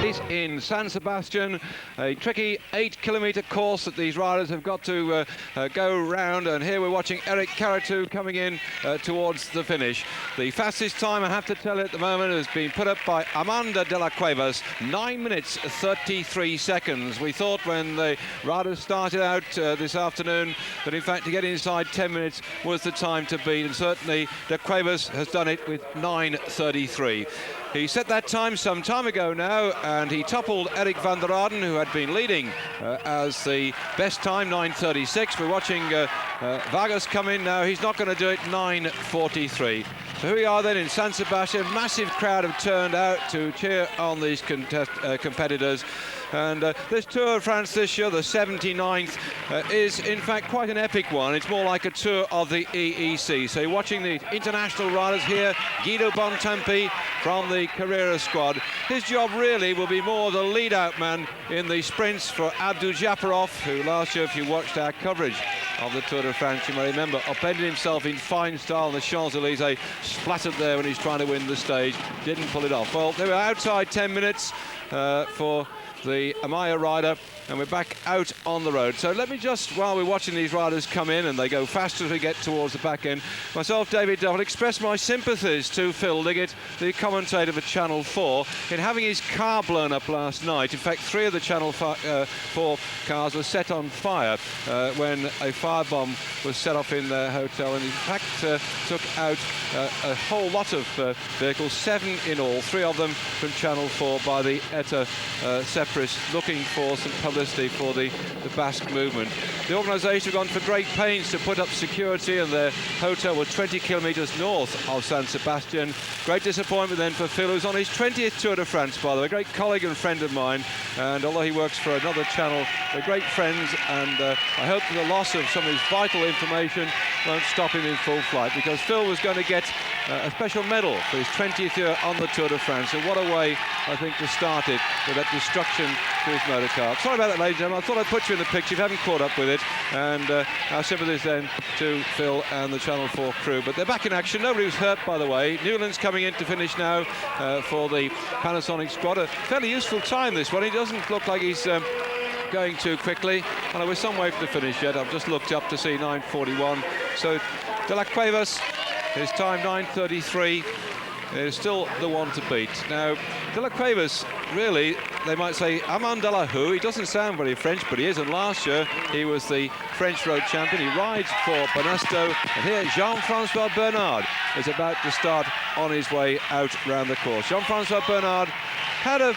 In San Sebastian, a tricky 8-kilometre course that these riders have got to go round, and here we're watching Eric Caratu coming in towards the finish. The fastest time, I have to tell you at the moment, has been put up by Amanda de la Cuevas, 9 minutes 33 seconds. We thought when the riders started out this afternoon that in fact to get inside 10 minutes was the time to beat, and certainly de Cuevas has done it with 9:33. He set that time some time ago now, and he toppled Eric van der Aarden, who had been leading as the best time, 9:36. We're watching Vargas come in now. He's not going to do it, 9:43. So here we are then in San Sebastian. Massive crowd have turned out to cheer on these competitors. And this Tour de France this year, the 79th, is in fact quite an epic one. It's more like a tour of the EEC. So you're watching the international riders here. Guido Bontempi from the Carrera squad. His job really will be more the lead-out man in the sprints for Abdou Japarov, who last year, if you watched our coverage of the Tour de France, you may remember, upended himself in fine style on the Champs-Élysées, splattered there when he's trying to win the stage, didn't pull it off. Well, they were outside 10 minutes for the Amaya rider, and we're back out on the road. So let me just, while we're watching these riders come in, and they go faster as we get towards the back end, myself, David Duffel, express my sympathies to Phil Liggett, the commentator for Channel 4, in having his car blown up last night. In fact, 3 of the Channel 4 cars were set on fire when a firebomb was set off in their hotel, and in fact took out a whole lot of vehicles, 7 in all, 3 of them from Channel 4 by the ETA Sepris, looking for some publicity for the Basque movement. The organisation have gone for great pains to put up security, and their hotel was 20 kilometres north of San Sebastian. Great disappointment then for Phil, who's on his 20th Tour de France, by the way, a great colleague and friend of mine, and although he works for another channel, they're great friends, and I hope that the loss of some of his vital information won't stop him in full flight, because Phil was going to get a special medal for his 20th year on the Tour de France, and what a way, I think, to start it with that destruction to his motor car. Sorry about that, ladies and gentlemen. I thought I'd put you in the picture if you haven't caught up with it, and our sympathies then to Phil and the Channel 4 crew. But they're back in action. Nobody was hurt, by the way. Newland's coming in to finish now for the Panasonic squad. A fairly useful time, this one. He doesn't look like he's going too quickly, and we're some way from the finish yet. I've just looked up to see 9:41. So de la Cuevas, his time 9:33, is still the one to beat. Now, de la Cuevas, really, they might say Amand de la Hou. He doesn't sound very French, but he is, and last year he was the French road champion. He rides for Bonasto, and here Jean-Francois Bernard is about to start on his way out round the course. Jean-Francois Bernard had a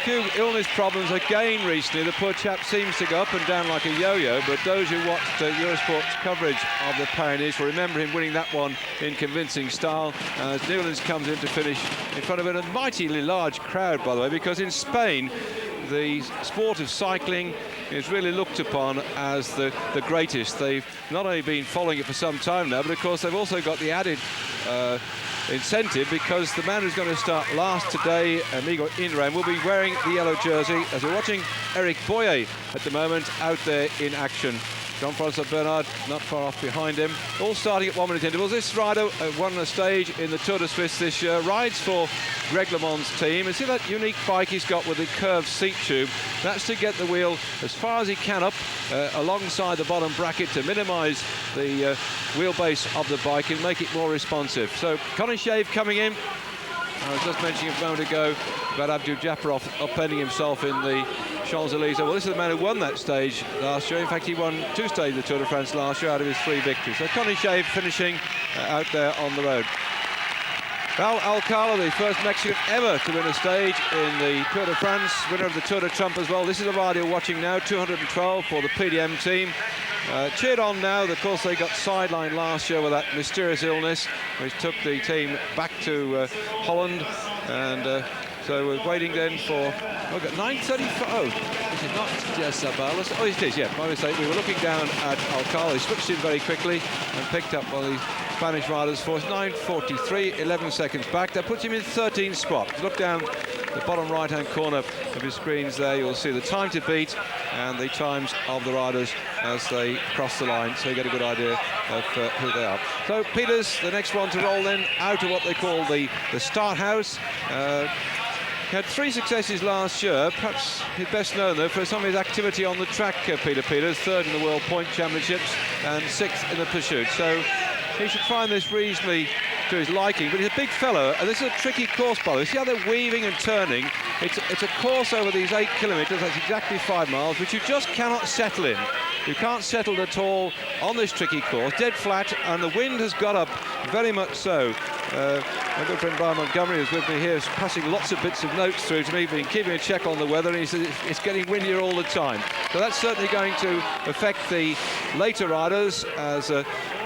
few illness problems again recently. The poor chap seems to go up and down like a yo-yo, but those who watched Eurosport's coverage of the Pyrenees will remember him winning that one in convincing style, as Newlands comes in to finish in front of a mightily large crowd, by the way, because in Spain the sport of cycling is really looked upon as the greatest. They've not only been following it for some time now, but of course they've also got the added incentive, because the man who's going to start last today, Amigo Indurain, will be wearing the yellow jersey, as we're watching Eric Boyer at the moment out there in action. Jean-Francois Bernard not far off behind him, all starting at 1 minute intervals. This rider won a stage in the Tour de Suisse this year, rides for Greg LeMond's team, and see that unique bike he's got with the curved seat tube. That's to get the wheel as far as he can up alongside the bottom bracket to minimise the wheelbase of the bike and make it more responsive. So Conor Shave coming in. I was just mentioning a moment ago about Abdou Japarov upending himself in the Champs-Élysées. Well, this is the man who won that stage last year. In fact, he won 2 stages of the Tour de France last year out of his 3 victories. So Conor Shave finishing out there on the road. Val Alcala, the first Mexican ever to win a stage in the Tour de France, winner of the Tour de Trump as well. This is a rider you're watching now, 212 for the PDM team. Cheered on now. Of course, they got sidelined last year with that mysterious illness, which took the team back to Holland, and so we're waiting then for 9:35. Oh, this is not just Zabalas. Oh, it is, yeah, my mistake. We were looking down at Alcala. He switched in very quickly and picked up one of the Spanish riders for us. 9:43, 11 seconds back. That puts him in 13th spot. Look down the bottom right-hand corner of your screens there. You'll see the time to beat and the times of the riders as they cross the line, so you get a good idea of who they are. So Peters, the next one to roll in out of what they call the start house. He had 3 successes last year, perhaps his best known though for some of his activity on the track, Peter Peters, 3rd in the World Point Championships and 6th in the pursuit. So he should find this reasonably to his liking, but he's a big fellow, and this is a tricky course, by the way. See how they're weaving and turning? It's a course over these 8 kilometres, that's exactly 5 miles, which you just cannot settle in. You can't settle at all on this tricky course, dead flat, and the wind has got up very much so. My good friend Brian Montgomery is with me here, is passing lots of bits of notes through to me, been keeping a check on the weather, and he says it's getting windier all the time. So that's certainly going to affect the later riders, as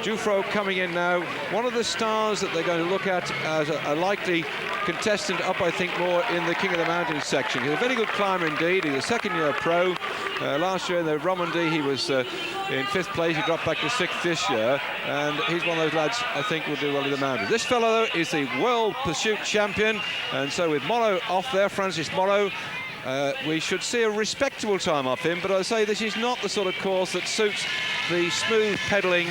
Jufro coming in now, one of the stars that they're going to look at as a likely contestant up, I think, more in the King of the Mountains section. He's a very good climber indeed. He's a second-year pro. Last year in the Romandy, he was in 5th place. He dropped back to 6th this year, and he's one of those lads I think will do well in the mountains. This fellow, though, is the World Pursuit Champion, and so with Morrow off there, Francis Morrow, we should see a respectable time off him, but I say this is not the sort of course that suits the smooth pedalling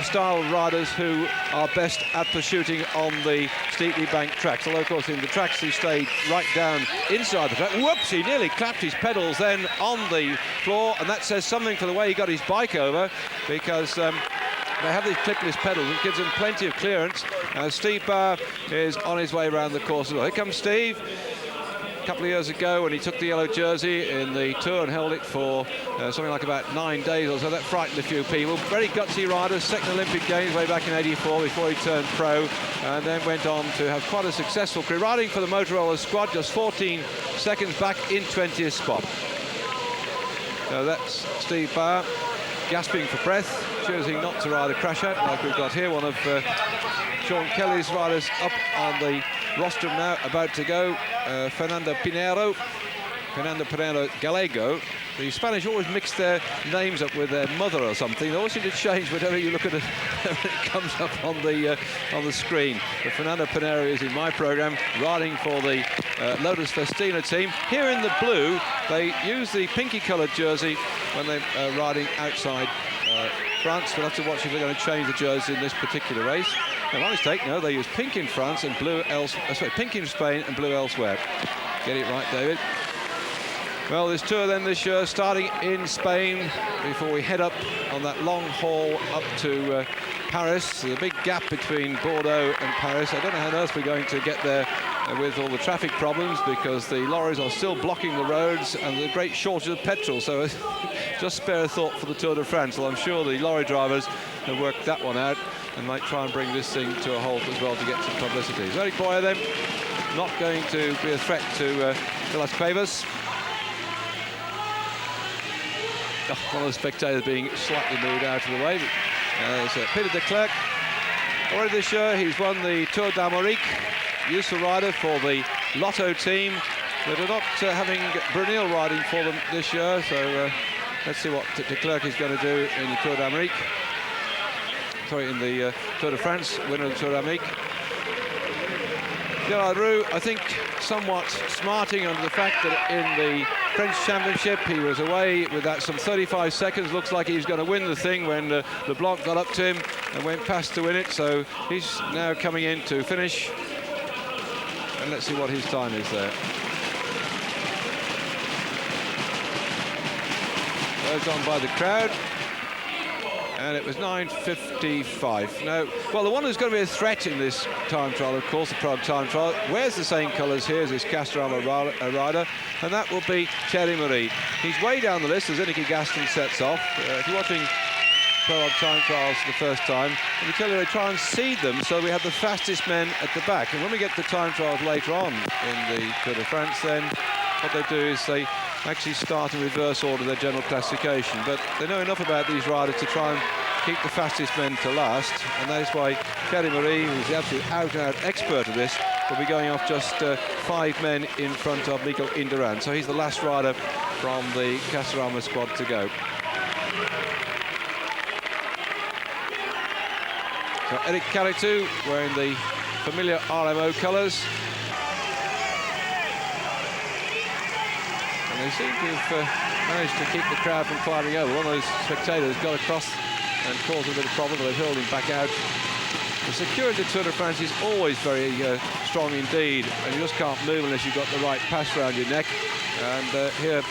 style riders who are best at pursuing on the steeply banked tracks. Although, of course, in the tracks he stayed right down inside the track. Whoops, he nearly clapped his pedals then on the floor, and that says something for the way he got his bike over, because they have these clipless pedals, which gives him plenty of clearance. Steve Barr is on his way around the course as well. Here comes Steve. A couple of years ago when he took the yellow jersey in the Tour and held it for something like about 9 days or so. That frightened a few people. Very gutsy rider, 2nd Olympic Games way back in '84 before he turned pro, and then went on to have quite a successful career, riding for the Motorola squad, just 14 seconds back in 20th spot. So that's Steve Barr, gasping for breath, choosing not to ride a crash out like we've got here. One of Sean Kelly's riders up on the rostrum now, about to go. Fernando Pinheiro Gallego. The Spanish always mix their names up with their mother or something. They always seem to change whenever you look at it when it comes up on the screen. But Fernando Pinheiro is in my programme, riding for the Lotus Festina team. Here in the blue, they use the pinky-coloured jersey when they're riding outside France. We'll have to watch if they're going to change the jersey in this particular race. No, my mistake, no, they use pink in France and blue elsewhere. Pink in Spain and blue elsewhere. Get it right, David. Well, this tour then this year, starting in Spain, before we head up on that long haul up to Paris. There's a big gap between Bordeaux and Paris. I don't know how on earth we're going to get there with all the traffic problems, because the lorries are still blocking the roads and the great shortage of petrol. So just spare a thought for the Tour de France. Well, I'm sure the lorry drivers have worked that one out and might try and bring this thing to a halt as well to get some publicity. Eric Boyer then, not going to be a threat to Las Cuevas. One of the spectators being slightly moved out of the way. But, Peter de Klerk, already this year he's won the Tour d'Amérique, useful rider for the Lotto team. They are not having Brunel riding for them this year, so let's see what de Klerk is going to do in the Tour d'Amérique. Sorry, in the Tour de France, winner of the Tour d'Amérique. Gerard Roux, I think, somewhat smarting under the fact that in the French Championship he was away with that some 35 seconds. Looks like he was going to win the thing when LeBlanc got up to him and went past to win it. So he's now coming in to finish. And let's see what his time is there. Goes on by the crowd. And it was 9:55. No, well, the one who's going to be a threat in this time trial, of course, the Prague time trial, wears the same colours here as this Castorama rider, and that will be Thierry Marie. He's way down the list as Ineke Gaston sets off. If you're watching Prague time trials for the first time, let me tell you, they try and seed them so we have the fastest men at the back. And when we get to time trials later on in the Tour de France, then what they do is they actually start in reverse order their general classification, but they know enough about these riders to try and keep the fastest men to last, and that is why Thierry Marie, who's the absolute out-and-out expert of this, will be going off just 5 men in front of Mikel Indurain. So he's the last rider from the Castorama squad to go. So Eric Caritou wearing the familiar RMO colours. They seem to have managed to keep the crowd from climbing over. One of those spectators got across and caused a bit of problem, but they've hurled him back out. The security of the Tour de France is always very strong indeed, and you just can't move unless you've got the right pass around your neck. And here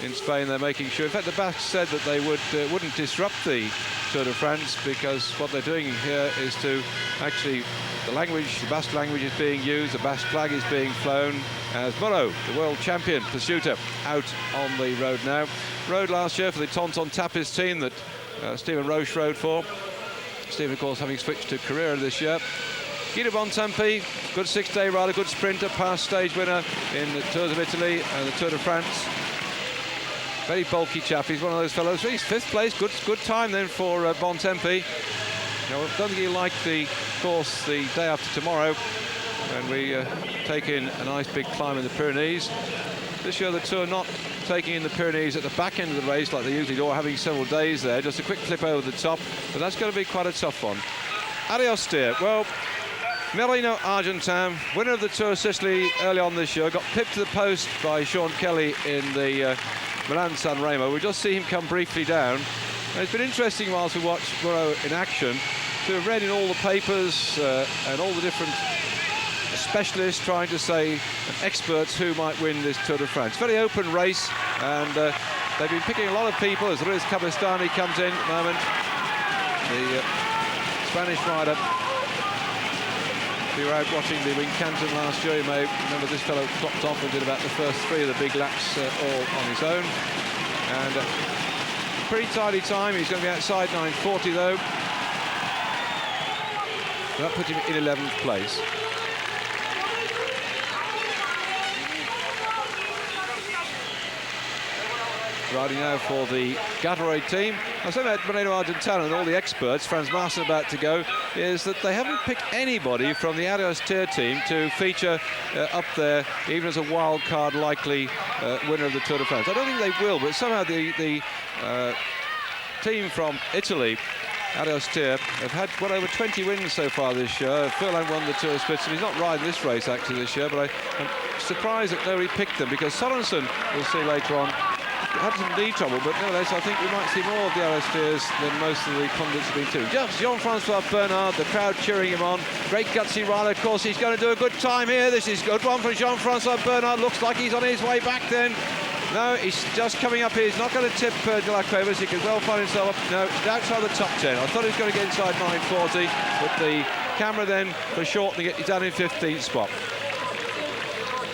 in Spain, they're making sure. In fact, the Basques said that they wouldn't disrupt the Tour de France, because what they're doing here is to actually, the Basque language is being used, the Basque flag is being flown, as Moro, the world champion pursuiter, out on the road now. Rode last year for the Tonton Tapis team that Stephen Roche rode for. Stephen, of course, having switched to Carrera this year. Guido Bontempi, good 6-day rider, good sprinter, past stage winner in the Tours of Italy and the Tour de France. Very bulky chap. He's one of those fellows. He's 5th place. Good time then for Bontempi. Now, I don't think he'll like the course the day after tomorrow, when we take in a nice big climb in the Pyrenees. This year the Tour not taking in the Pyrenees at the back end of the race like they usually do, or having several days there. Just a quick flip over the top, but that's going to be quite a tough one. Ariostea, well, Merino Argentin, winner of the Tour of Sicily early on this year, got pipped to the post by Sean Kelly in the Milan-San Remo. We just see him come briefly down. And it's been interesting whilst we watch Moro in action to have read in all the papers and all the different specialists trying to say, experts, who might win this Tour de France. Very open race, and they've been picking a lot of people as Ruiz Cabestany comes in at the moment. The Spanish rider. If you were out watching the Wincanton last year, you may remember this fellow clocked off and did about the first 3 of the big laps all on his own. And pretty tidy time. He's going to be outside 9:40 though. That puts him in 11th place. Riding now for the Gatorade team. I was saying about Moreno Argentin and all the experts, Franz Maassen about to go, is that they haven't picked anybody from the Ariostea team to feature up there, even as a wild card likely winner of the Tour de France. I don't think they will, but somehow the team from Italy, Ariostea, have had well over 20 wins so far this year. Furlan won the Tour of Switzerland. He's not riding this race actually this year, but I'm surprised that nobody picked them, because Sorensen, we'll see later on, had some knee trouble, but nevertheless I think we might see more of the Aristeas than most of the pundits have been too. Just Jean-Francois Bernard, the crowd cheering him on. Great gutsy rider, of course. He's going to do a good time here. This is a good one for Jean-Francois Bernard. Looks like he's on his way back then. No, he's just coming up here. He's not going to tip De La Cuevas. He could well find himself up. No, he's outside the top 10. I thought he was going to get inside 9:40, but the camera then for shortening it, he's down in 15th spot.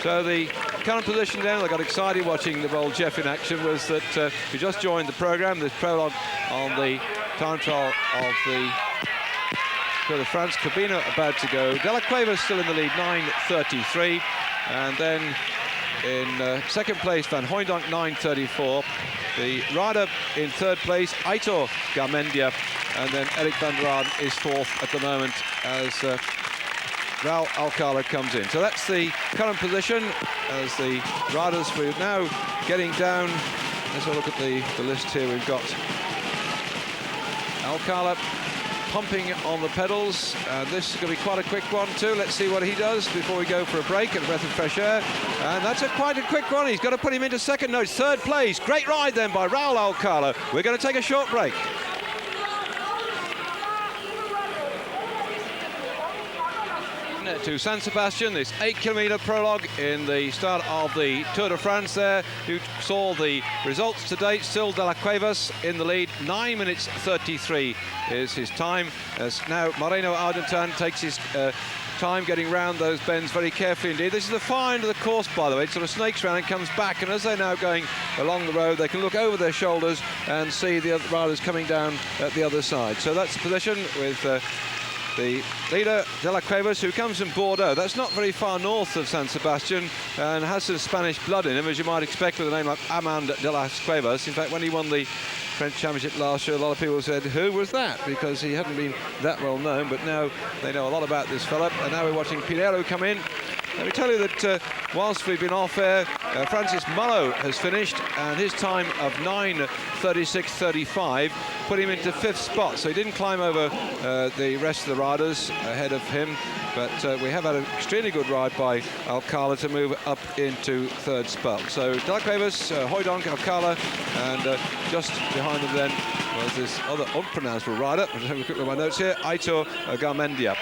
So the current position then, I got excited watching the bold Jeff in action, was that we just joined the programme, this prologue on the time trial of the Tour de France. Cabino about to go. De La Cueva still in the lead, 9:33. And then in second place, Van Hooijdonk, 9:34. The rider in third place, Aitor Garmendia. And then Eric van der Aarden is 4th at the moment as Raul Alcala comes in. So that's the current position as the riders. We're now getting down. Let's have a look at the list here. We've got Alcala pumping on the pedals. This is going to be quite a quick one too. Let's see what he does before we go for a break and a breath of fresh air. And that's quite a quick one. He's got to put him into second. No, it's third place. Great ride then by Raul Alcala. We're going to take a short break. To San Sebastian, this 8-kilometre prologue in the start of the Tour de France there. You saw the results to date. Still De La Cuevas in the lead. 9 minutes 33 is his time, as now Moreno Argentin takes his time getting round those bends very carefully indeed. This is the far end of the course, by the way. It sort of snakes around and comes back, and as they're now going along the road, they can look over their shoulders and see the other riders coming down at the other side. So that's the position with the leader, De La Cuevas, who comes from Bordeaux. That's not very far north of San Sebastian and has some Spanish blood in him, as you might expect with a name like Armand De La Cuevas. In fact, when he won the French Championship last year, a lot of people said, who was that? Because he hadn't been that well known, but now they know a lot about this fella. And now we're watching Pinero come in. Let me tell you that whilst we've been off air, Francis Mullo has finished, and his time of 9:36.35 put him into 5th spot. So he didn't climb over the rest of the riders ahead of him, but we have had an extremely good ride by Alcala to move up into 3rd spot. So De La Cuevas, Hooijdonk, Alcala, and just behind them then was this other unpronounceable rider. I'm just having a quick look at my notes here, Aitor Garmendia.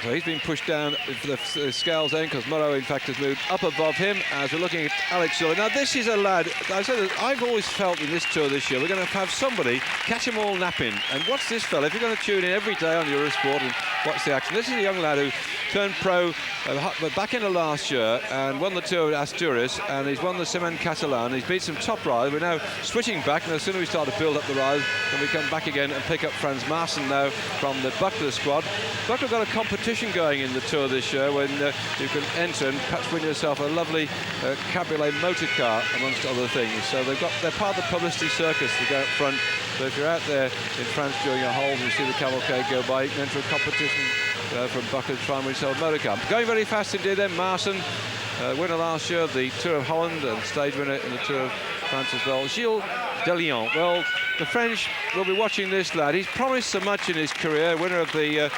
So he's been pushed down for the scales then, because Moreau, in fact, has moved up above him as we're looking at Alex Ziller. Now, this is a lad, I've always felt in this tour this year, we're going to have somebody catch them all napping. And watch this fella, if you're going to tune in every day on Eurosport and watch the action. This is a young lad who turned pro back into last year and won the Tour of Asturias, and he's won the Semen Catalan. He's beat some top riders. We're now switching back, and as soon as we start to build up the riders, then we come back again and pick up Franz Maassen now from the Buckler squad. Buckler got a competition going in the Tour this year when you can enter and perhaps win yourself a lovely cabriolet motor car, amongst other things. So they're part of the publicity circus to go up front. So if you're out there in France during a hold and you see the cavalcade go by, you can enter a competition from Buckler to try and win yourself a motor car. Going very fast indeed then, Maassen, winner last year of the Tour of Holland and stage winner in the Tour of France as well. Gilles Deliant. Well, the French will be watching this lad. He's promised so much in his career, winner of the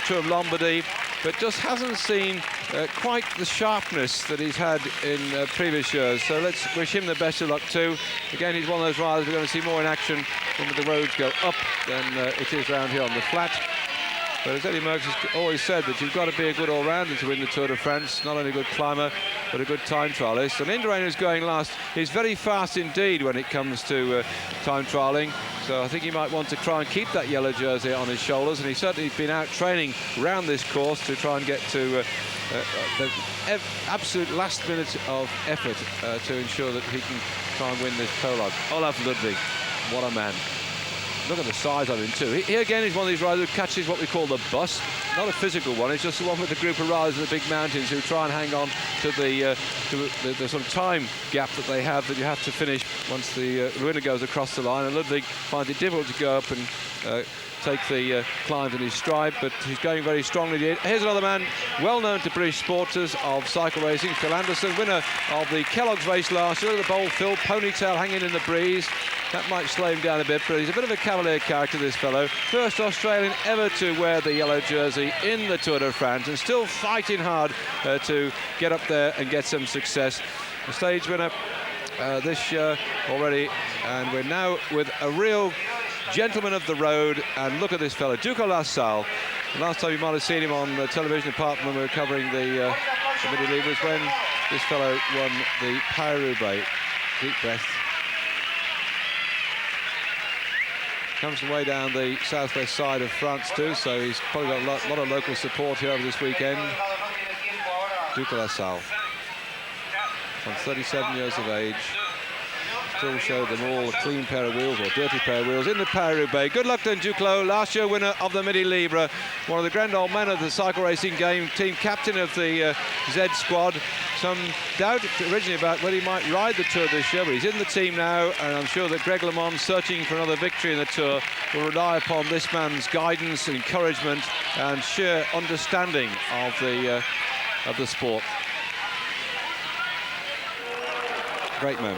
Tour of Lombardy, but just hasn't seen quite the sharpness that he's had in previous years. So let's wish him the best of luck too. Again, he's one of those riders we're going to see more in action when the roads go up than it is around here on the flat. But as Eddie Merckx has always said, that you've got to be a good all-rounder to win the Tour de France, not only a good climber, but a good time trialist. And Indurain, who's going last, is very fast indeed when it comes to time trialling. So I think he might want to try and keep that yellow jersey on his shoulders, and he's certainly been out training around this course to try and get to the absolute last minute of effort to ensure that he can try and win this prologue. Olaf Ludwig, what a man. Look at the size of him too. He again is one of these riders who catches what we call the bus. Not a physical one, it's just the one with the group of riders in the big mountains who try and hang on to the sort of time gap that they have, that you have to finish once the winner goes across the line. And Ludwig finds it difficult to go up and take the climbs in his stride, but he's going very strongly. Here's another man well known to British sporters of cycle racing, Phil Anderson, winner of the Kellogg's race last year. Look at the bold Phil, ponytail hanging in the breeze. That might slow him down a bit, but he's a bit of a cavalier character, this fellow. First Australian ever to wear the yellow jersey in the Tour de France, and still fighting hard to get up there and get some success. A stage winner this year already, and we're now with a real gentleman of the road. And look at this fellow, Duca Lassalle. The last time you might have seen him on television, apart from when we were covering the Midi-Libre, was when this fellow won the Paris-Roubaix. Deep breath. Comes from way down the southwest side of France too, so he's probably got a lot of local support here over this weekend. Duca Lassalle, from 37 years of age, still showed them all a clean pair of wheels, or dirty pair of wheels, in the Paris-Roubaix. Good luck then, Duclos, last year winner of the Midi-Libre, one of the grand old men of the cycle racing game, team captain of the Z squad. Some doubt originally about whether he might ride the Tour this year, but he's in the team now, and I'm sure that Greg LeMond, searching for another victory in the Tour, will rely upon this man's guidance, encouragement, and sheer understanding of the sport. Great man.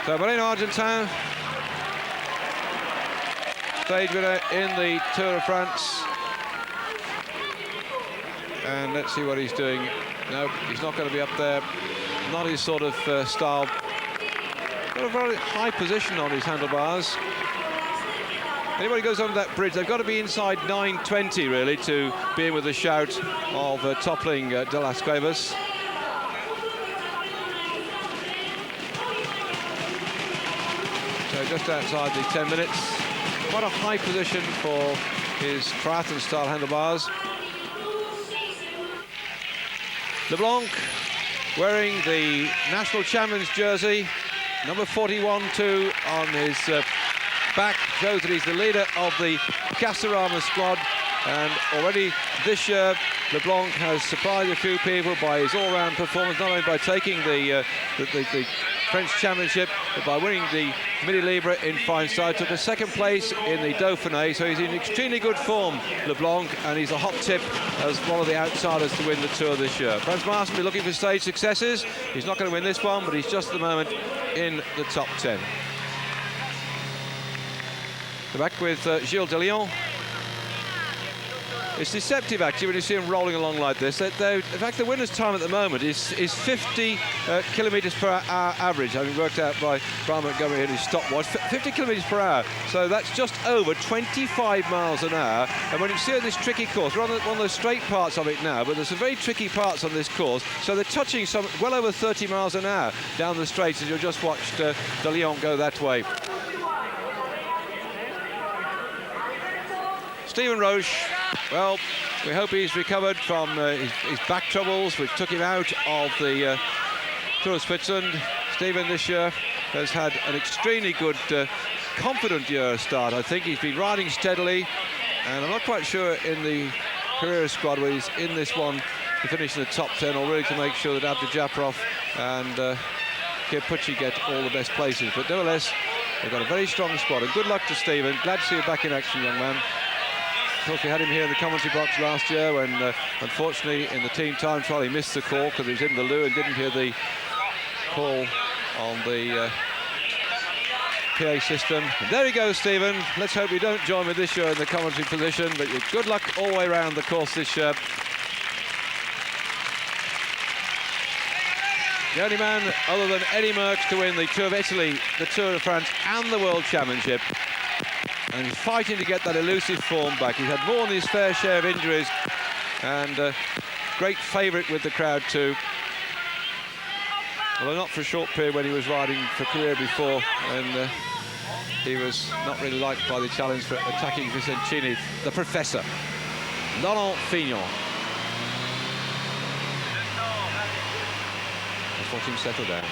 So Moreno Argentin, stage winner in the Tour of France. And let's see what he's doing. No, he's not going to be up there. Not his sort of style. Got a very high position on his handlebars. Anybody goes over that bridge, they've got to be inside 9:20 really to be in with a shout of toppling De Las Cuevas. So just outside the 10 minutes. Quite a high position for his triathlon style handlebars. LeBlanc wearing the national champions jersey, number 41-2 on his back, shows that he's the leader of the Castorama squad. And already this year, LeBlanc has surprised a few people by his all-round performance, not only by taking the French Championship, but by winning the Midi-Libre in fine style. Took a second place in the Dauphiné, so he's in extremely good form, LeBlanc, and he's a hot tip as one of the outsiders to win the Tour this year. Franz Maassen will be looking for stage successes. He's not going to win this one, but he's just at the moment in the top 10. So back with Gilles Deliant. It's deceptive actually when you see them rolling along like this. In fact, the winner's time at the moment is 50 kilometres per hour average, having worked out by Brian Montgomery in his stopwatch. 50 kilometres per hour, so that's just over 25 miles an hour. And when you see this tricky course, we're on one of the straight parts of it now, but there's some very tricky parts on this course, so they're touching some well over 30 miles an hour down the straights as you just watched De Leon go that way. Stephen Roche, well, we hope he's recovered from his back troubles, which took him out of the Tour of Switzerland. Stephen this year has had an extremely good, confident year start. I think he's been riding steadily, and I'm not quite sure in the career squad where he's in this one to finish in the top 10, or really to make sure that Abdujaparov and Pucci get all the best places. But nevertheless, they've got a very strong squad, and good luck to Stephen. Glad to see you back in action, young man. Of course, we had him here in the commentary box last year when, unfortunately, in the team time trial, he missed the call because he was in the loo and didn't hear the call on the PA system. And there he goes, Stephen. Let's hope you don't join me this year in the commentary position, but good luck all the way around the course this year. The only man other than Eddie Merckx to win the Tour of Italy, the Tour de France and the World Championship. And he's fighting to get that elusive form back. He's had more than his fair share of injuries, and great favourite with the crowd too. Although not for a short period when he was riding for career before, and he was not really liked by the challenge for attacking Vicencini, the Professor, Laurent Fignon. Let's watch him settle down.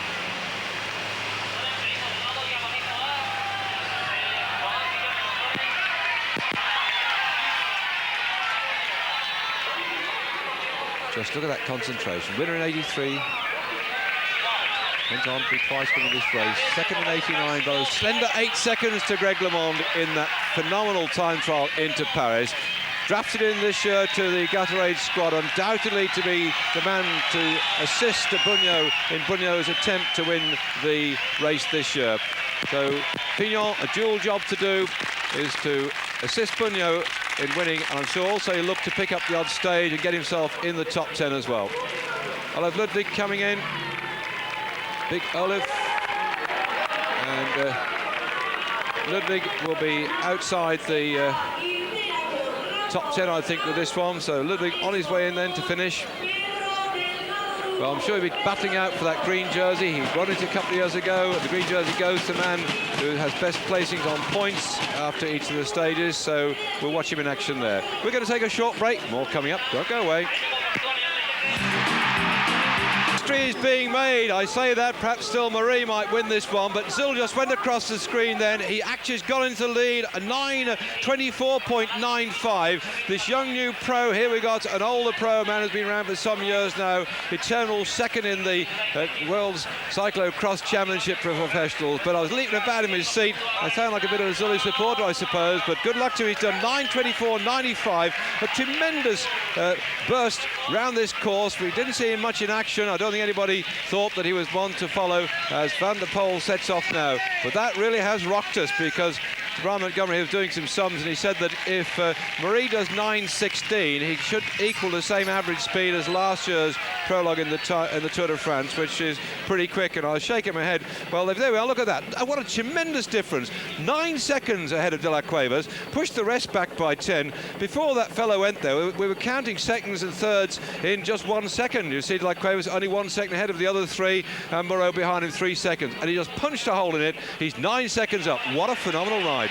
Just look at that concentration. Winner in 83. Went on to be twice winning this race. Second in 89 by a slender 8 seconds to Greg LeMond in that phenomenal time trial into Paris. Drafted in this year to the Gatorade squad, undoubtedly to be the man to assist Bugno in Bugno's attempt to win the race this year. So Fignon, a dual job to do is to assist Bugno in winning, and I'm sure also he'll look to pick up the odd stage and get himself in the top 10 as well. Olaf Ludwig coming in, big Olaf, and Ludwig will be outside the top 10, I think, with this one, so Ludwig on his way in then to finish. Well, I'm sure he'll be battling out for that green jersey. He won it a couple of years ago, and the green jersey goes to the man who has best placings on points after each of the stages, so we'll watch him in action there. We're going to take a short break. More coming up. Don't go away. History is being made. I say that, perhaps still Marie might win this one, but Zul just went across the screen then. He actually has got into the lead, a 9:24.95. This young new pro, here we got an older pro, man who's been around for some years now, eternal second in the World's Cyclo-Cross Championship for professionals. But I was leaping about in his seat. I sound like a bit of a Zully supporter, I suppose, but good luck to him. He's done 9:24.95, a tremendous burst round this course. We didn't see him much in action. I don't think anybody thought that he was one to follow as Van der Poel sets off now. But that really has rocked us, because Brian Montgomery was doing some sums, and he said that if Marie does 9:16, he should equal the same average speed as last year's prologue in the Tour de France, which is pretty quick. And I was shaking my head. Well, there we are. Look at that. What a tremendous difference. 9 seconds ahead of De La Cuevas, pushed the rest back by 10. Before that fellow went there, we were counting seconds and thirds in just 1 second. You see De La Cuevas only 1 second ahead of the other three, and Moreau behind him 3 seconds. And he just punched a hole in it. He's 9 seconds up. What a phenomenal ride.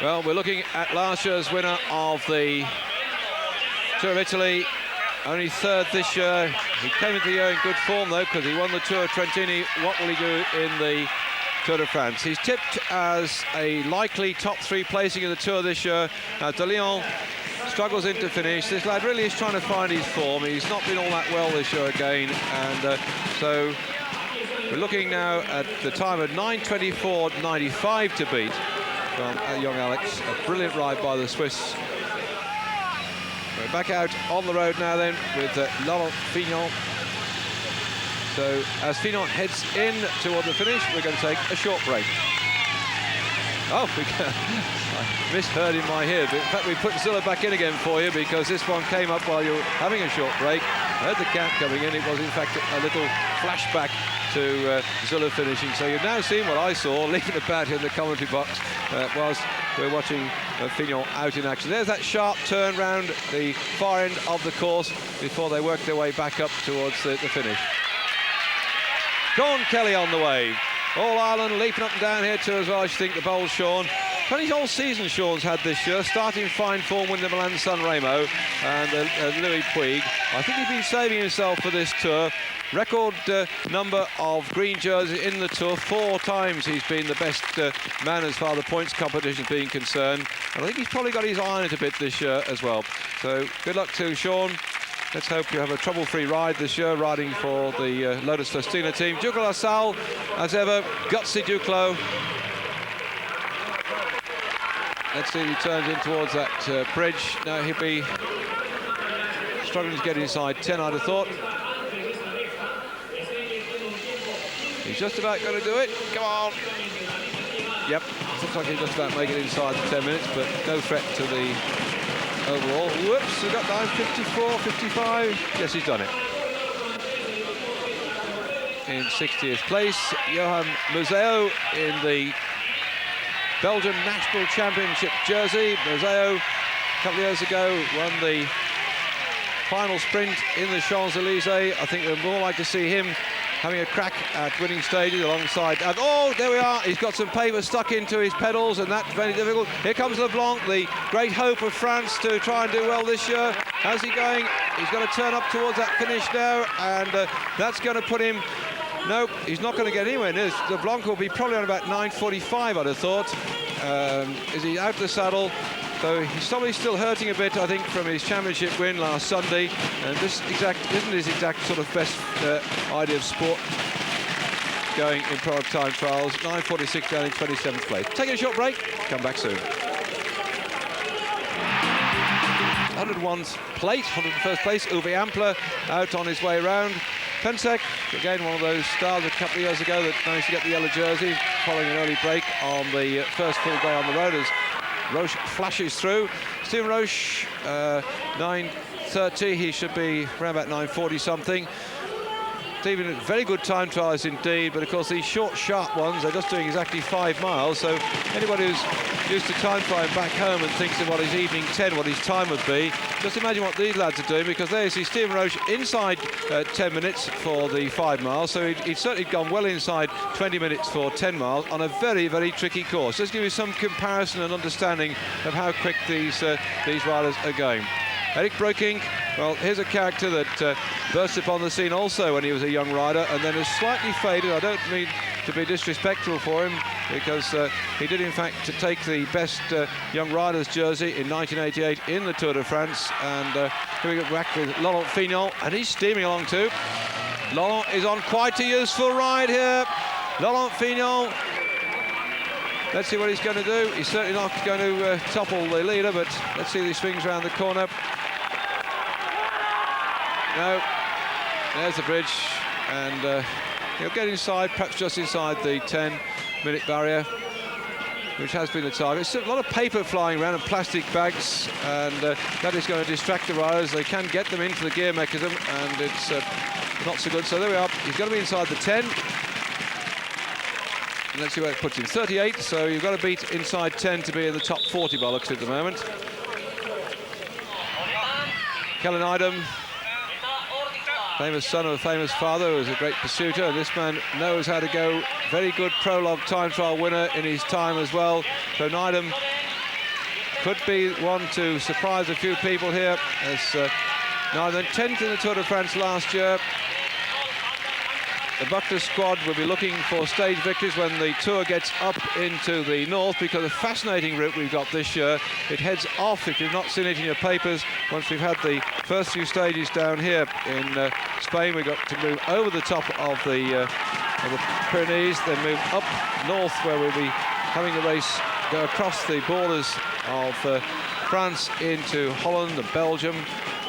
Well, we're looking at last year's winner of the Tour of Italy, only third this year. He came into the year in good form, though, because he won the Tour of Trentini. What will he do in the Tour de France? He's tipped as a likely top 3 placing in the Tour this year. De Leon struggles into finish. This lad really is trying to find his form. He's not been all that well this year again, and so we're looking now at the time of 9:24.95 to beat from young Alex. A brilliant ride by the Swiss. We're back out on the road now then with Laurent Fignon. So as Fignon heads in toward the finish, we're going to take a short break. Oh, I misheard in my head. But in fact, we put Zilla back in again for you because this one came up while you were having a short break. I heard the count coming in. It was, in fact, a little flashback to Zilla finishing. So you've now seen what I saw leaping about in the commentary box whilst we're watching Fignon out in action. There's that sharp turn round the far end of the course before they work their way back up towards the finish. Sean Kelly on the way. All Ireland leaping up and down here too as well. I think the bold Sean. Funny whole season Sean's had this year, starting fine form with the Milan San Remo and Louis Puig. I think he's been saving himself for this tour. Record number of green jerseys in the tour. 4 times he's been the best man as far as the points competition is being concerned. And I think he's probably got his eye on it a bit this year as well. So good luck to Sean. Let's hope you have a trouble-free ride this year, riding for the Lotus Festina team. Duclos Lassalle, as ever, gutsy Duclos. Let's see if he turns in towards that bridge. Now he'll be struggling to get inside 10, I'd have thought. He's just about going to do it. Come on. Yep, looks like he's just about making it inside the 10 minutes, but no threat to the overall. Whoops, we've got 9:54, 55. Yes, he's done it. In 60th place, Johan Museo in the Belgian National Championship jersey. Museo, a couple of years ago, won the final sprint in the Champs-Elysees. I think we'd more like to see him having a crack at winning stages alongside... oh, there we are. He's got some paper stuck into his pedals, and that's very difficult. Here comes Leblanc, the great hope of France to try and do well this year. How's he going? He's got to turn up towards that finish now, and that's going to put him... Nope, he's not going to get anywhere near. Leblanc will be probably on about 9:45, I'd have thought. Is he out the saddle? So he's probably still hurting a bit, I think, from his championship win last Sunday. And this isn't his exact sort of best idea of sport going in prologue time trials. 9:46 down in 27th place. Taking a short break, come back soon. 101th place, 101st place, Uwe Ampler out on his way round. Pensek, again one of those stars a couple of years ago that managed to get the yellow jersey following an early break on the first full day on the road as Roche flashes through. Stephen Roche, 9:30, he should be around about 9:40 something. Stephen, very good time trials indeed, but of course these short, sharp ones, they're just doing exactly 5 miles, so anybody who's used to time flying back home and thinks of what his evening 10, what his time would be, just imagine what these lads are doing, because there you see Stephen Roche inside 10 minutes for the 5 miles, so he'd certainly gone well inside 20 minutes for 10 miles on a very, very tricky course. Just give you some comparison and understanding of how quick these riders are going. Eric Breukink, well, here's a character that burst upon the scene also when he was a young rider and then has slightly faded. I don't mean to be disrespectful for him, because he did in fact take the best young riders jersey in 1988 in the Tour de France, and here we go back with Laurent Fignon, and he's steaming along too. Laurent is on quite a useful ride here. Laurent Fignon, let's see what he's going to do. He's certainly not going to topple the leader, but let's see if he swings around the corner. No, there's the bridge, and he'll get inside, perhaps just inside the 10-minute barrier, which has been the target. It's a lot of paper flying around and plastic bags, and that is going to distract the riders. They can get them into the gear mechanism, and it's not so good. So there we are. He's going to be inside the 10. And let's see where it puts him. 38, so you've got to beat inside 10 to be in the top 40 by looks at the moment. Kellen Idem, famous son of a famous father, who was a great pursuiter, and this man knows how to go. Very good prologue time trial winner in his time as well. So Idem could be one to surprise a few people here, as Idem 10th in the Tour de France last year. The Buckler squad will be looking for stage victories when the Tour gets up into the north, because a fascinating route we've got this year. It heads off, if you've not seen it in your papers, once we've had the first few stages down here in Spain. We've got to move over the top of the Pyrenees, then move up north, where we'll be having the race go across the borders of France into Holland and Belgium,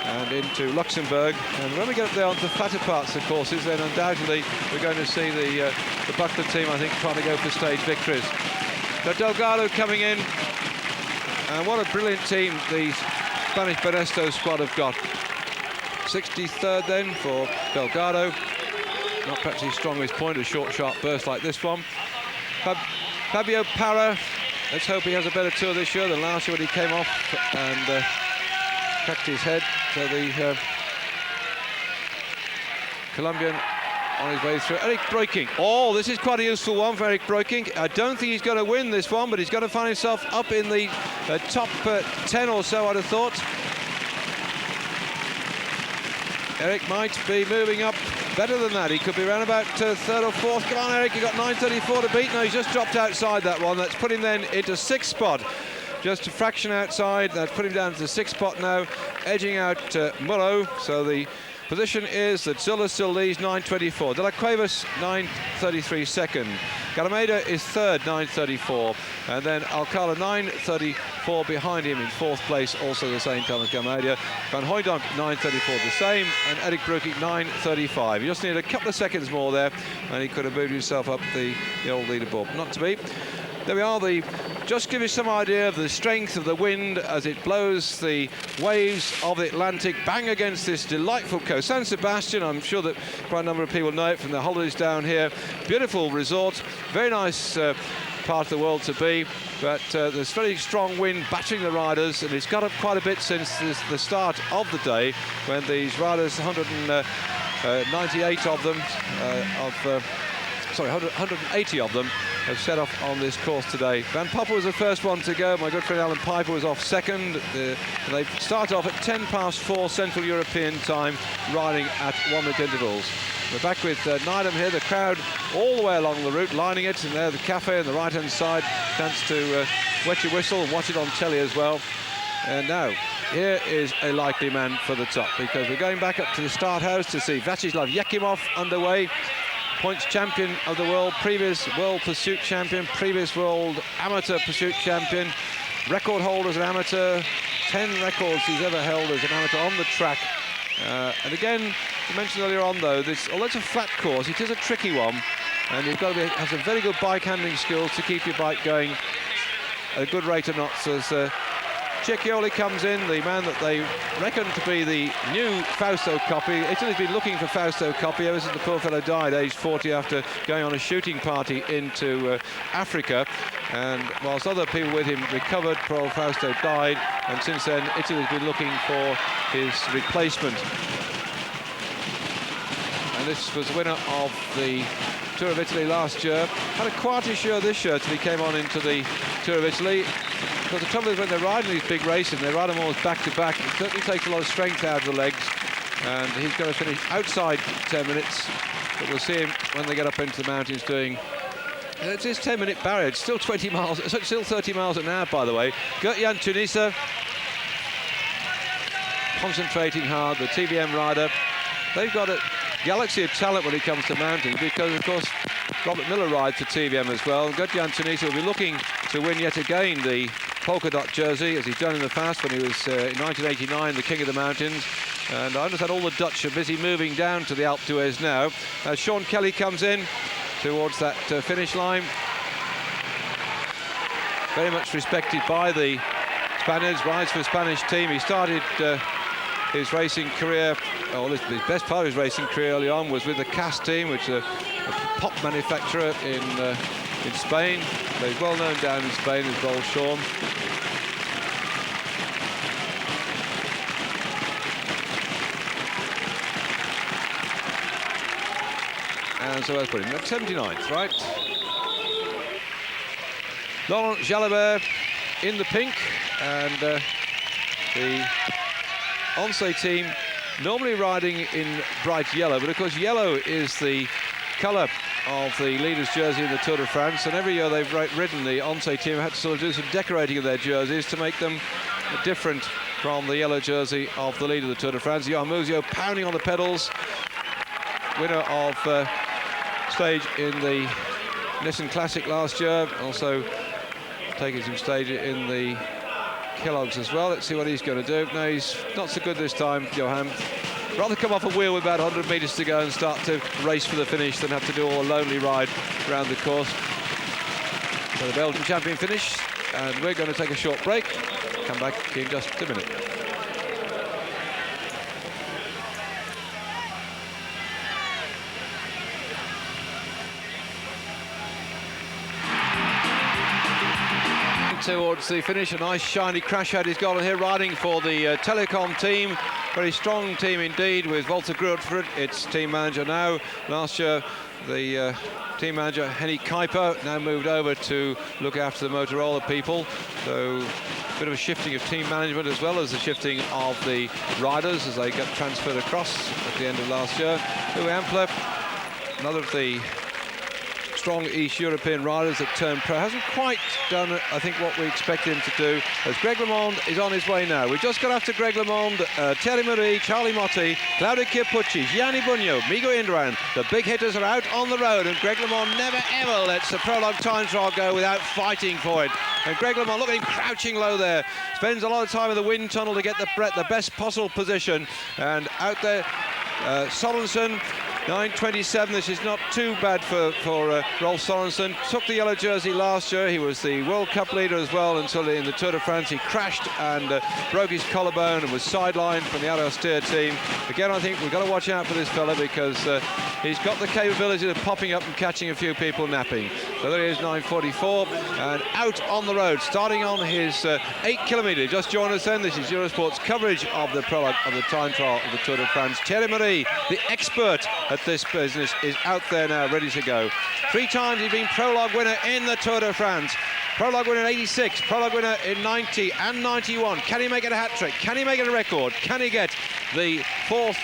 and into Luxembourg. And when we get up there onto the flatter parts of courses, then undoubtedly we're going to see the Buckler team, I think, trying to go for stage victories. So Delgado coming in, and what a brilliant team the Spanish Banesto squad have got. 63rd then for Delgado. Not perhaps his strongest point, a short, sharp burst like this one. Fabio Parra, let's hope he has a better tour this year than last year when he came off and cracked his head. So the Colombian on his way through. Eric Breukink. Oh, this is quite a useful one for Eric Breukink. I don't think he's going to win this one, but he's going to find himself up in the top 10 or so, I'd have thought. Eric might be moving up better than that. He could be around about third or fourth. Come on, Eric, you've got 9:34 to beat. No, he's just dropped outside that one. That's put him then into sixth spot. Just a fraction outside. That's put him down to the sixth spot now, edging out Mullo. So the position is that Zilla still leads 9:24. De La Cuevas 9:33 second. Galameda is third, 9:34. And then Alcala 9:34 behind him in fourth place, also the same time as Galameda. Van Hooijdonk 9:34 the same, and Eric Breukink 9:35. He just needed a couple of seconds more there, and he could have moved himself up the old leaderboard. Not to be. There we are, just give you some idea of the strength of the wind as it blows the waves of the Atlantic bang against this delightful coast. San Sebastian, I'm sure that quite a number of people know it from their holidays down here. Beautiful resort, very nice part of the world to be, but there's very strong wind battering the riders, and it's got up quite a bit since the start of the day when these riders, 198 of them, 180 of them have set off on this course today. Van Poppel was the first one to go. My good friend Alan Piper was off second. They start off at 4:10 Central European time, riding at 1 minute intervals. We're back with Nydam here, the crowd all the way along the route, lining it, and there the cafe on the right-hand side. Chance to wet your whistle and watch it on telly as well. And now, here is a likely man for the top, because we're going back up to the start house to see Vyacheslav Yekimov underway. Points champion of the world, previous world pursuit champion, previous world amateur pursuit champion, record holder as an amateur, 10 records he's ever held as an amateur on the track. And again, I mentioned earlier on though, although it's a flat course, it is a tricky one, and you've got to have some very good bike handling skills to keep your bike going at a good rate of knots. As Cecchioli comes in, the man that they reckon to be the new Fausto Coppi. Italy's been looking for Fausto Coppi ever since the poor fellow died, aged 40, after going on a shooting party into Africa. And whilst other people with him recovered, poor Fausto died, and since then Italy's been looking for his replacement. And this was the winner of the Tour of Italy last year. Had a quietish year this year till he came on into the Tour of Italy. Because the trouble is, when they're riding these big races, they ride them almost back to back, it certainly takes a lot of strength out of the legs, and he's going to finish outside 10 minutes, but we'll see him when they get up into the mountains doing... It's this 10-minute barrier. It's still 20 miles, it's still 30 miles an hour, by the way. Gert-Jan Tunisa concentrating hard, the TVM rider. They've got a galaxy of talent when it comes to mountains, because of course Robert Miller rides for TVM as well. Gert-Jan Tunisa will be looking to win yet again the polka dot jersey, as he's done in the past when he was in 1989 the king of the mountains. And I understand all the Dutch are busy moving down to the Alpe d'Huez now. Sean Kelly comes in towards that finish line, very much respected by the Spaniards, rides for the Spanish team. He started his racing career, his best part of his racing career early on was with the CAS team, which is a pop manufacturer in Spain. So he's well known down in Spain as well, Sean. And so let's put him at 79th, right? Laurent Jalabert in the pink, and the Once team normally riding in bright yellow, but of course yellow is the colour of the leader's jersey in the Tour de France, and every year they've ridden, the Once team had to sort of do some decorating of their jerseys to make them different from the yellow jersey of the leader of the Tour de France. Johan Museeuw pounding on the pedals, winner of stage in the Nissan Classic last year, also taking some stage in the Kellogg's as well. Let's see what he's going to do. No, he's not so good this time, Johan. Rather come off a wheel with about 100 metres to go and start to race for the finish than have to do a lonely ride around the course. So the Belgian champion finished, and we're going to take a short break. Come back in just a minute. Towards the finish, a nice shiny crash out he's got on here, riding for the Telecom team. Very strong team indeed, with Walter Grootford, its team manager now. Last year, the team manager Henny Kuiper now moved over to look after the Motorola people. So a bit of a shifting of team management as well as the shifting of the riders as they get transferred across at the end of last year. Louis Ampler, another of the strong East European riders that turned pro, hasn't quite done, I think, what we expected him to do, as Greg LeMond is on his way now. We've just got after Greg LeMond, Thierry Marie, Charlie Motti, Claudio Chiappucci, Gianni Bugno, Migo Indurain. The big hitters are out on the road, and Greg LeMond never ever lets the prologue time trial go without fighting for it. And Greg LeMond, look at him crouching low there, spends a lot of time in the wind tunnel to get the best possible position. And out there, Sorensen, 9:27. This is not too bad for Rolf Sorensen. Took the yellow jersey last year. He was the World Cup leader as well until in the Tour de France he crashed and broke his collarbone and was sidelined from the Arrow Steer team. Again, I think we've got to watch out for this fella because he's got the capability of popping up and catching a few people napping. So there he is, 9:44, and out on the road, starting on his 8 kilometre. Just join us then. This is Eurosport's coverage of the prologue of the time trial of the Tour de France. Thierry Marie, the expert at this business, is out there now, ready to go. 3 times he's been prologue winner in the Tour de France. Prologue winner in 86, prologue winner in 90 and 91. Can he make it a hat-trick? Can he make it a record? Can he get the 4th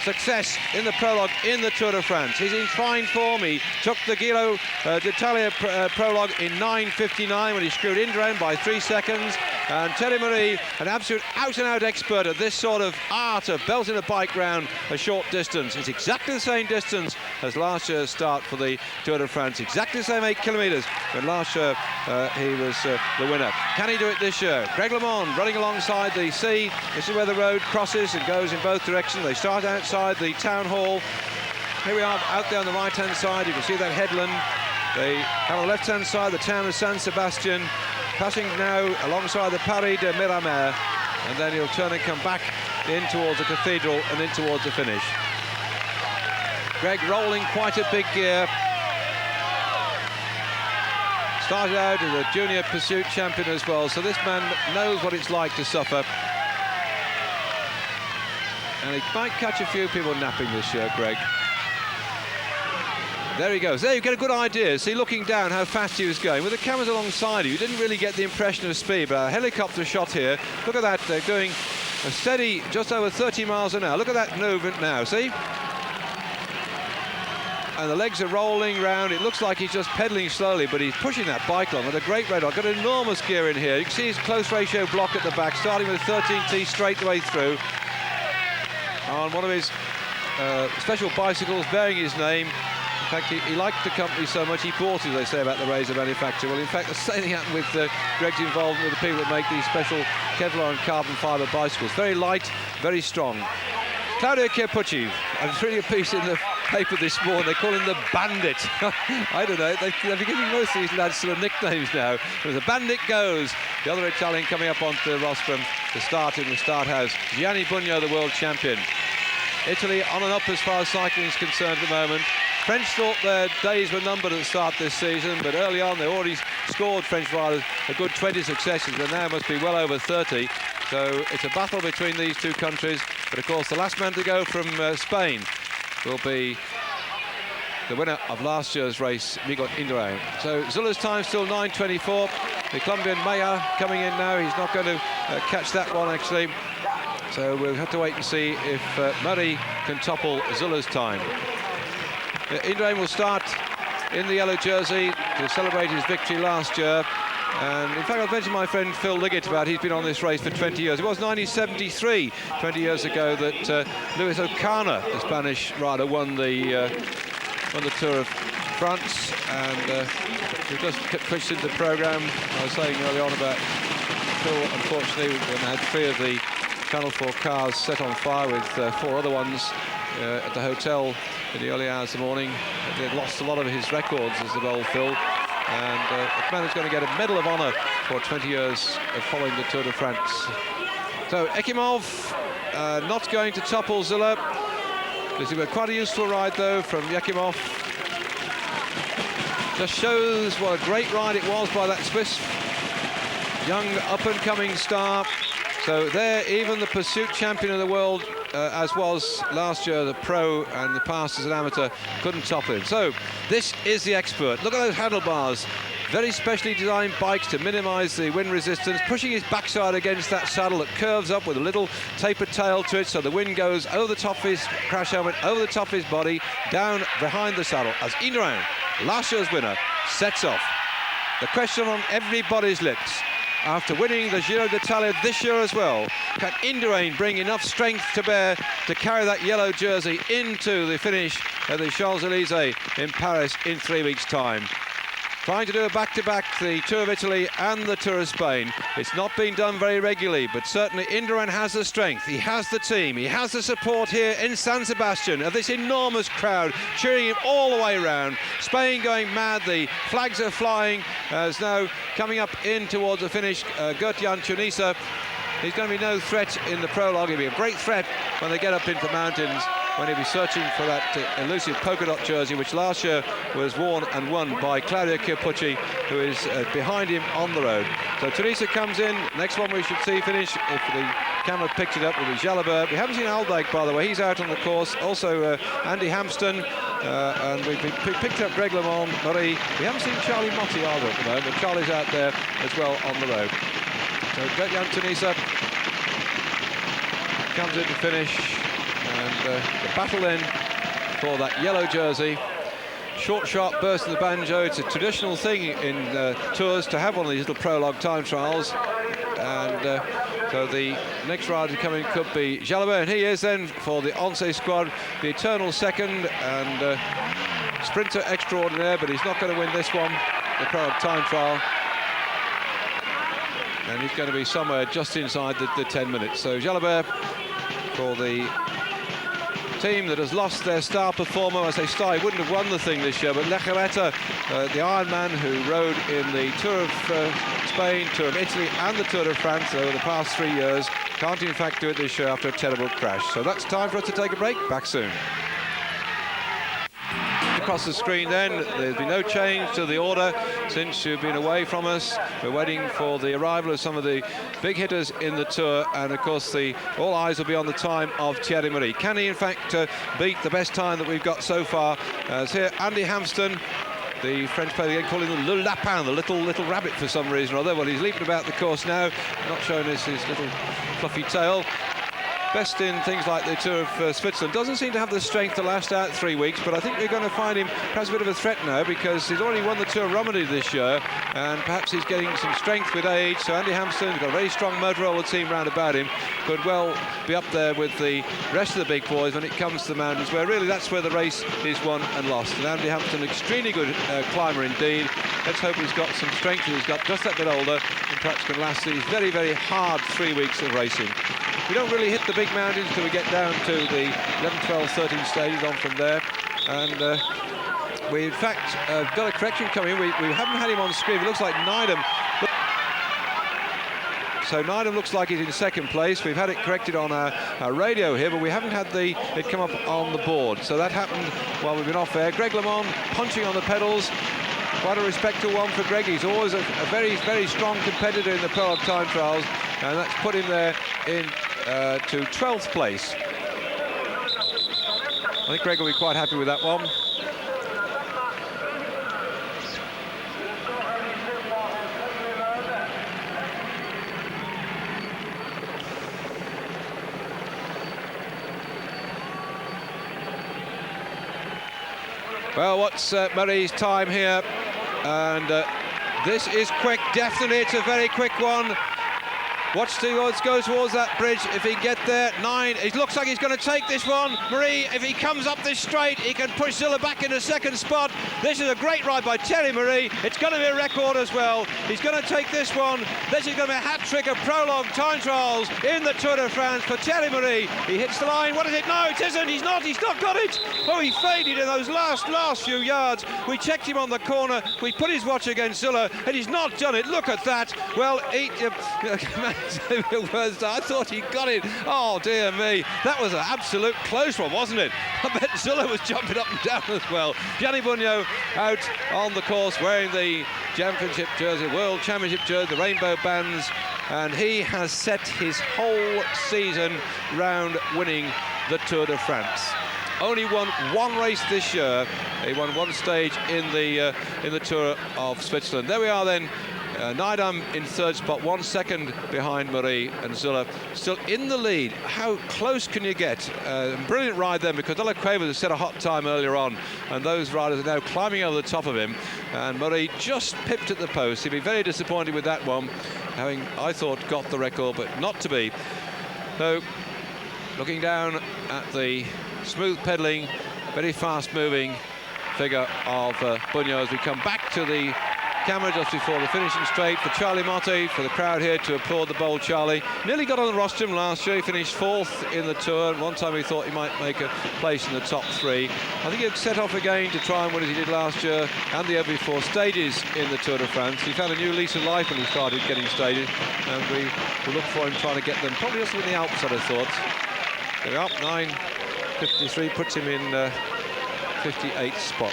success in the prologue in the Tour de France? He's in fine form. He took the Giro d'Italia prologue in 9:59 when he screwed Indurain by 3 seconds. And Thierry Marie, an absolute out-and-out expert at this sort of art of belting a bike round a short distance. It's exactly the same distance as last year's start for the Tour de France. Exactly the same 8 kilometres when last year he was the winner. Can he do it this year? Greg LeMond running alongside the sea. This is where the road crosses and goes in both directions. They start outside the town hall. Here we are out there on the right-hand side. You can see that headland. They have on the left-hand side the town of San Sebastian. Passing now alongside the Paris de Miramer, and then he'll turn and come back in towards the cathedral and in towards the finish. Greg rolling quite a big gear. Started out as a junior pursuit champion as well, so this man knows what it's like to suffer. And he might catch a few people napping this year, Greg. There he goes. There you get a good idea. See, looking down how fast he was going. With the cameras alongside you didn't really get the impression of speed, but a helicopter shot here. Look at that. They're doing a steady just over 30 miles an hour. Look at that movement now, see? And the legs are rolling round. It looks like he's just pedalling slowly, but he's pushing that bike along at a great rate. I've got an enormous gear in here. You can see his close ratio block at the back, starting with 13T straight the way through. On one of his special bicycles bearing his name. In fact, he liked the company so much he bought it, as they say about the Razor manufacturer. Well, in fact, the same thing happened with Greg's involvement with the people that make these special Kevlar and carbon fibre bicycles. Very light, very strong. Claudio Chiappucci, I was reading a piece in the paper this morning, they call him the Bandit. I don't know, they're giving most of these lads sort of nicknames now. As the Bandit goes, the other Italian coming up onto the rostrum to start in the start house, Gianni Bugno, the world champion. Italy on and up as far as cycling is concerned at the moment. French thought their days were numbered at the start this season, but early on they already scored, French riders, a good 20 successes, and now must be well over 30. So it's a battle between these two countries. But of course, the last man to go from Spain will be the winner of last year's race, Migo Indurain. So Zula's time still 9:24. The Colombian Maya coming in now. He's not going to catch that one, actually. So we'll have to wait and see if Murray can topple Zula's time. Indurain will start in the yellow jersey to celebrate his victory last year. And in fact, I've mentioned my friend Phil Liggett about he's been on this race for 20 years. It was 1973, 20 years ago, that Luis Ocana, the Spanish rider, won the Tour of France. And we just pushed into the programme. I was saying early on about Phil, unfortunately, when they had 3 of the Channel 4 cars set on fire with 4 other ones at the hotel in the early hours of the morning. They'd lost a lot of his records as the old Phil. And the man is going to get a Medal of Honor for 20 years of following the Tour de France. So Ekimov not going to topple Zilla. This has been quite a useful ride, though, from Ekimov. Just shows what a great ride it was by that Swiss young up-and-coming star. So there, even the pursuit champion of the world, as was last year, the pro and the past as an amateur, couldn't topple him. So this is the expert. Look at those handlebars. Very specially designed bikes to minimise the wind resistance, pushing his backside against that saddle that curves up with a little tapered tail to it, so the wind goes over the top of his crash helmet, over the top of his body, down behind the saddle, as Indurain, last year's winner, sets off. The question on everybody's lips, after winning the Giro d'Italia this year as well, can Indurain bring enough strength to bear to carry that yellow jersey into the finish at the Champs-Élysées in Paris in 3 weeks' time? Trying to do a back-to-back, the Tour of Italy and the Tour of Spain. It's not been done very regularly, but certainly Indurain has the strength, he has the team, he has the support here in San Sebastian of this enormous crowd cheering him all the way around. Spain going mad, the flags are flying as now coming up in towards the finish. Gert-Jan Tunisa, he's going to be no threat in the prologue. He'll be a great threat when they get up into the mountains, when he'll be searching for that elusive polka dot jersey, which last year was worn and won by Claudio Chiappucci, who is behind him on the road. So Tunisa comes in. Next one we should see finish, if the camera picked it up, will be Jalabert. We haven't seen Aldag, by the way. He's out on the course. Also Andy Hampston, and we picked up Greg LeMond, Marie. We haven't seen Charlie Motti either at the moment, but Charlie's out there as well on the road. So Gert-Jan Tunisa comes in to finish. And the battle then for that yellow jersey. Short, sharp burst of the banjo. It's a traditional thing in tours to have one of these little prologue time trials. And so the next rider coming could be Jalabert, and he is then for the Once squad, the eternal second and sprinter extraordinaire, but he's not going to win this one, the prologue time trial. And he's going to be somewhere just inside the 10 minutes. So Jalabert for the team that has lost their star performer. As they start, he wouldn't have won the thing this year, but Lejarreta, the Ironman who rode in the Tour of Spain, Tour of Italy and the Tour de France over the past 3 years, can't in fact do it this year after a terrible crash. So that's time for us to take a break. Back soon. Across the screen then, there's been no change to the order since you've been away from us. We're waiting for the arrival of some of the big hitters in the Tour, and of course all eyes will be on the time of Thierry Marie. Can he in fact beat the best time that we've got so far? As here Andy Hampston, the French player again, calling him Le Lapin, the little rabbit for some reason or other. Well, he's leaping about the course now, not showing us his little fluffy tail. Best in things like the Tour of Switzerland. Doesn't seem to have the strength to last out 3 weeks, but I think we're going to find him perhaps a bit of a threat now, because he's already won the Tour of Romandie this year, and perhaps he's getting some strength with age. So Andy Hampston's got a very strong Motorola team round about him, could well be up there with the rest of the big boys when it comes to the mountains, where really that's where the race is won and lost. And Andy Hampston, extremely good climber indeed. Let's hope he's got some strength, and he's got just that bit older, and perhaps can last these very, very hard 3 weeks of racing. We don't really hit the big mountains till we get down to the 11, 12, 13 stages on from there. And we, in fact, got a correction coming in. We haven't had him on screen. It looks like Neidham. So Neidham looks like he's in second place. We've had it corrected on our radio here, but we haven't had it come up on the board. So that happened while we've been off air. Greg LeMond punching on the pedals. Quite a respectable one for Greg. He's always a very, very strong competitor in the prologue time trials, and that's put him there in to 12th place. I think Greg will be quite happy with that one. Well, what's Murray's time here? And this is quick, definitely. It's a very quick one. Watch Stewards go towards that bridge. If he can get there, 9. It looks like he's going to take this one. Marie, if he comes up this straight, he can push Zilla back into second spot. This is a great ride by Thierry Marie. It's going to be a record as well. He's going to take this one. This is going to be a hat-trick of prologue time trials in the Tour de France for Thierry Marie. He hits the line. What is it? No, it isn't. He's not got it. Oh, he faded in those last few yards. We checked him on the corner. We put his watch against Zilla, and he's not done it. Look at that. Well, I thought he got it. Oh, dear me. That was an absolute close one, wasn't it? I bet Zilla was jumping up and down as well. Gianni Bugno out on the course wearing the championship jersey, World Championship jersey, the rainbow bands, and he has set his whole season round winning the Tour de France. Only won one race this year. He won one stage in the Tour of Switzerland. There we are then. Nydam in third spot, 1 second behind Marie, and Zilla still in the lead. How close can you get? Brilliant ride then, because Della Cuevas has set a hot time earlier on, and those riders are now climbing over the top of him, and Marie just pipped at the post. He'd be very disappointed with that one, having, I thought, got the record, but not to be. So, looking down at the smooth pedalling, very fast moving figure of Bugno as we come back to the camera just before the finishing straight for Charlie Motte, for the crowd here to applaud the bold Charlie. Nearly got on the rostrum last year. He finished 4th in the Tour. One time we thought he might make a place in the top 3. I think he'll set off again to try and win as he did last year and the year before stages in the Tour de France. He found a new lease of life when he started getting stages, and we will look for him trying to get them probably also in the Alps, I'd have thought. They're up 9.53, puts him in 58th spot.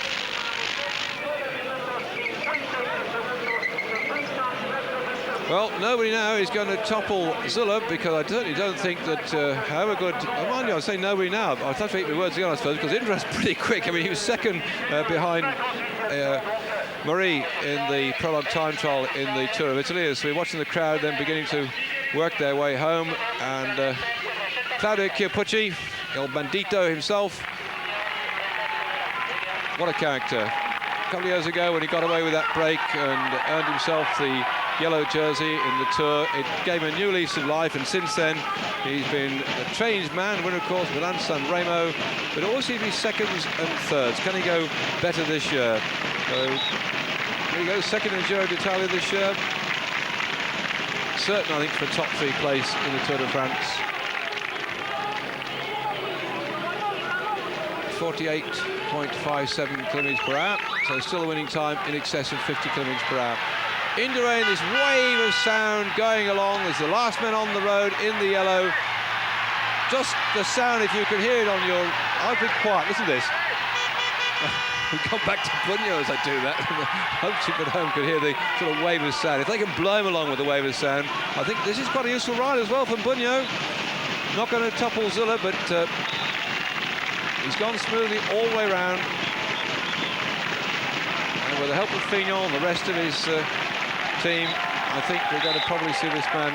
Well, nobody now is going to topple Zilla, because I certainly don't think that, however good, mind you, I say nobody now. I'll have to eat my words again, I suppose, because Indra's pretty quick. I mean, he was second behind Marie in the prologue time trial in the Tour of Italy. So we're watching the crowd then beginning to work their way home, and Claudio Chiappucci, El Bandito himself, what a character. A couple of years ago when he got away with that break and earned himself the yellow jersey in the Tour, it gave him a new lease of life, and since then he's been a changed man. Winner, of course, Milan San Remo, but it always seems to be seconds and thirds. Can he go better this year? So here he goes, second in Giro d'Italia this year. Certain, I think, for a top 3 place in the Tour de France. 48.57 kilometres per hour, so still a winning time in excess of 50 kilometres per hour. Indurain, this wave of sound going along as the last man on the road in the yellow. Just the sound, if you can hear it on your... I've been quiet, listen to this. We come back to Bugno as I do that. I hope you at home could hear the sort of wave of sound. If they can blow him along with the wave of sound, I think this is quite a useful ride as well from Bugno. Not going to topple Zilla, but he's gone smoothly all the way around. And with the help of Fignon and the rest of his team, I think we're going to probably see this man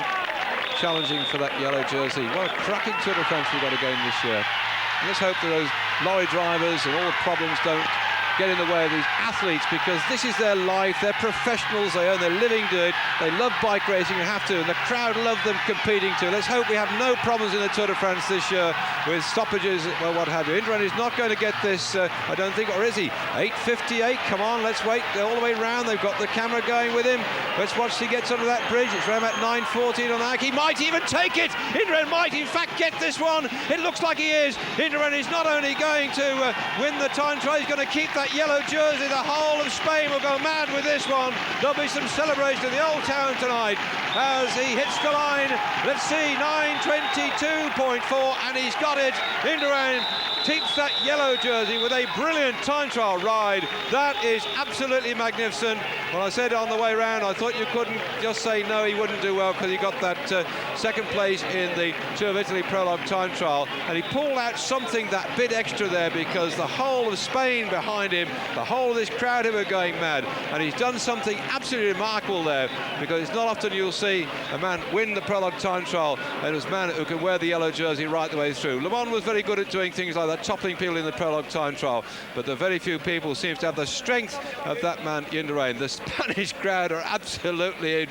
challenging for that yellow jersey. What a cracking Tour de France we've got again this year. And let's hope that those lorry drivers and all the problems don't get in the way of these athletes, because this is their life. They're professionals, they earn their living doing it, they love bike racing, you have to, and the crowd love them competing too. Let's hope we have no problems in the Tour de France this year with stoppages, well, what have you. Indurain is not going to get this, I don't think, or is he? 8.58, come on, let's wait all the way round. They've got the camera going with him. Let's watch he gets onto that bridge. It's around about 9.14 on that. He might even take it. Indurain might, in fact, get this one. It looks like he is. Indurain is not only going to win the time trial, he's going to keep that yellow jersey. The whole of Spain will go mad with this one. There'll be some celebration in the old town tonight as he hits the line. Let's see, 9.22.4, and he's got it. Indurain keeps that yellow jersey with a brilliant time trial ride. That is absolutely magnificent. Well, I said on the way round, I thought you couldn't just say no, he wouldn't do well, because he got that second place in the Tour of Italy prologue time trial, and he pulled out something that bit extra there, because the whole of Spain behind him, the whole of this crowd who were going mad, and he's done something absolutely remarkable there, because it's not often you'll see a man win the prologue time trial, and it's a man who can wear the yellow jersey right the way through. Le Mans was very good at doing things like that. they're toppling people in the prologue time trial, but the very few people seems to have the strength of that man Indurain. The Spanish crowd are absolutely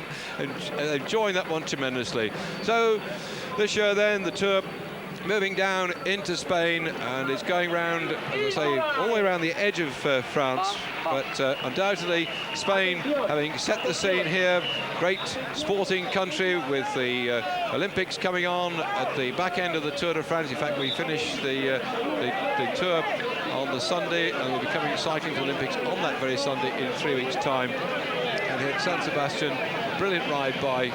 enjoying that one tremendously. So this year then, the Tour moving down into Spain, and it's going round, as I say, all the way around the edge of France, but undoubtedly Spain having set the scene here. Great sporting country with the Olympics coming on at the back end of the Tour de France. In fact, we finish the Tour on the Sunday, and we'll be coming cycling to the Olympics on that very Sunday in 3 weeks' time. And here at San Sebastian, a brilliant ride by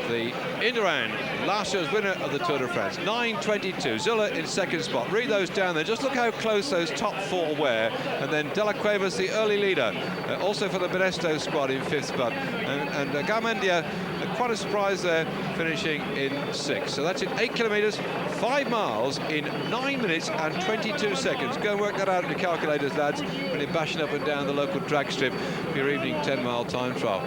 the Indurain, last year's winner of the Tour de France. 9:22, Zilla in second spot. Read those down there. Just look how close those top four were. And then De La Cuevas, the early leader, also for the Benesto squad in fifth spot. And Garmendia, quite a surprise there, finishing in sixth. So that's it, 8 kilometres, 5 miles in 9 minutes and 22 seconds. Go and work that out in your calculators, lads, when you're bashing up and down the local drag strip for your evening 10-mile time trial.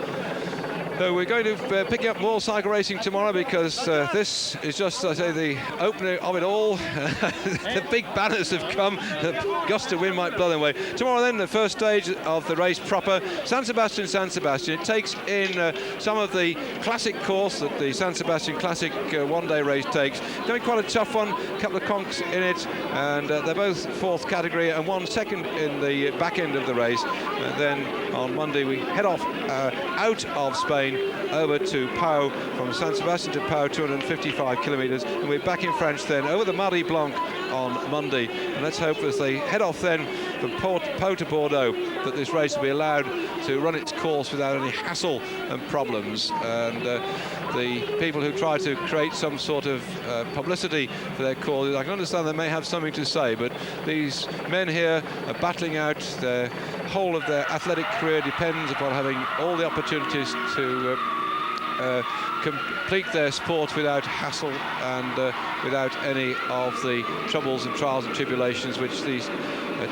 So we're going to pick up more cycle racing tomorrow, because this is just, I say, the opening of it all. The big banners have come. The gust of wind might blow them away. Tomorrow then, the first stage of the race proper. San Sebastian, San Sebastian. It takes in some of the classic course that the San Sebastian Classic one-day race takes. It's going to be quite a tough one. A couple of conks in it, and they're both fourth category and one second in the back end of the race. And then on Monday we head off out of Spain over to Pau. From San Sebastian to Pau, 255 kilometres, and we're back in France then over the Marais Blanc on Monday. And let's hope as they head off then from Pau to Bordeaux that this race will be allowed to run its course without any hassle and problems. And the people who try to create some sort of publicity for their cause, I can understand they may have something to say, but these men here are battling out. The whole of their athletic career depends upon having all the opportunities to complete their sport without hassle and without any of the troubles and trials and tribulations which these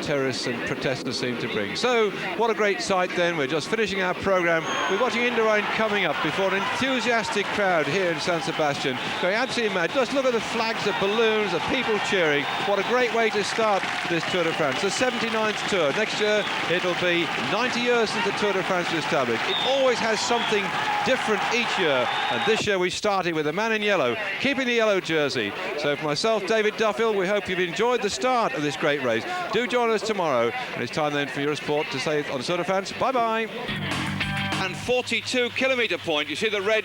terrorists and protesters seem to bring. So what a great sight then. We're just finishing our programme. We're watching Indurain coming up before an enthusiastic crowd here in San Sebastian, going absolutely mad. Just look at the flags, the balloons, the people cheering. What a great way to start this Tour de France. The 79th Tour. Next year it'll be 90 years since the Tour de France was established. It always has something different each year, and this year we started with a man in yellow, keeping the yellow jersey. So for myself, David Duffield, we hope you've enjoyed the start of this great race. Do join us tomorrow, and it's time then for Eurosport to say on the Tour de France, bye-bye. And 42 kilometre point, you see the red